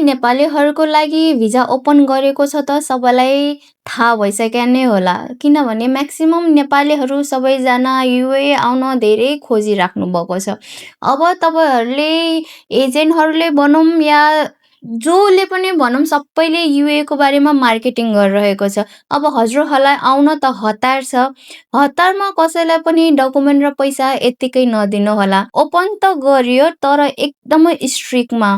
नेपालीहरूको लागि visa open गरेको छ त सबैलाई थाहा भइसक्यो नै होला। किनभने म्याक्सिमम नेपालीहरू सबैजना युए आउन धेरै खोजिराख्नु भएको छ। अब तपाईँहरूले एजेन्टहरूले भनौँ या जसले पनि भनौँ सबैले युएको बारेमा मार्केटिङ गरिरहेको छ। अब हजुरहरूलाई आउन त हतार छ। हतारमा कसैलाई पनि डकुमेन्ट र पैसा यत्तिकै नदिनु होला। ओपन त गरियो तर एकदमै स्ट्रिक्टमा।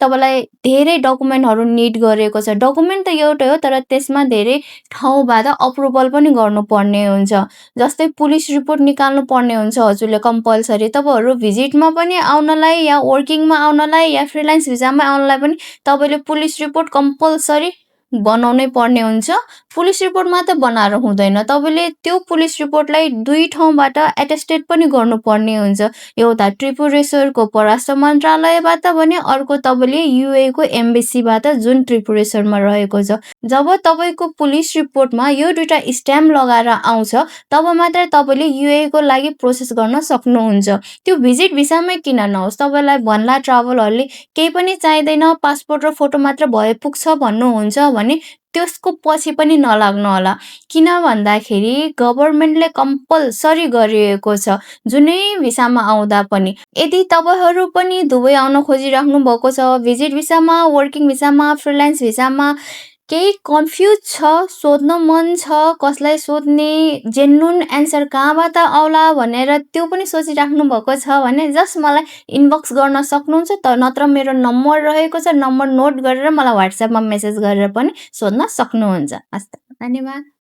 तपाईँलाई धेरै डकुमेन्टहरू निड गरेको छ। डकुमेन्ट त एउटै हो तर त्यसमा धेरै ठाउँबाट अप्रुभल पनि गर्नुपर्ने हुन्छ। जस्तै पुलिस रिपोर्ट निकाल्नु पर्ने हुन्छ हजुरले कम्पल्सरी। तपाईँहरू भिजिटमा पनि आउनलाई या वर्किङमा आउनलाई या फ्रिलान्स भिजामा आउनलाई पनि तपाईँले पुलिस रिपोर्ट कम्पल्सरी बनाउनै पर्ने हुन्छ। पुलिस रिपोर्ट मात्र बनाएर हुँदैन। तपाईँले त्यो पुलिस रिपोर्टलाई 2 ठाउँबाट एटेस्टेड पनि गर्नुपर्ने हुन्छ। एउटा त्रिपुरेश्वरको परराष्ट्र मन्त्रालयबाट भने अर्को तपाईँले युएको एम्बेसीबाट जुन त्रिपुरेश्वरमा रहेको छ। जब तपाईँको पुलिस रिपोर्टमा यो 2टा स्ट्याम्प लगाएर आउँछ तब मात्र तपाईँले युएको लागि प्रोसेस गर्न सक्नुहुन्छ। त्यो भिजिट भिसामै किन नहोस्, तपाईँलाई भन्ला ट्राभलरले केही पनि चाहिँदैन पासपोर्ट र फोटो मात्र भए पुग्छ भन्नुहुन्छ भने त्यसको पछि पनि नलाग्नु होला। किन भन्दाखेरि गभर्नमेन्टले कम्पल्सरी गरिएको छ जुनै भिसामा आउँदा पनि। यदि तपाईँहरू पनि दुबई आउन खोजिराख्नु भएको छ, भिजिट भिसामा, वर्किङ भिसामा, फ्रिलान्स भिसामा केही कन्फ्युज छ, सोध्न मन छ, कसलाई सोध्ने, जेन्युन एन्सर कहाँबाट आउला भनेर त्यो पनि सोचिराख्नु भएको छ भने जस्ट मलाई इनबक्स गर्न सक्नुहुन्छ। त नत्र मेरो नम्बर रहेको छ, नम्बर नोट गरेर मलाई WhatsAppमा मेसेज गरेर पनि सोध्न सक्नुहुन्छ। हस् त, धन्यवाद।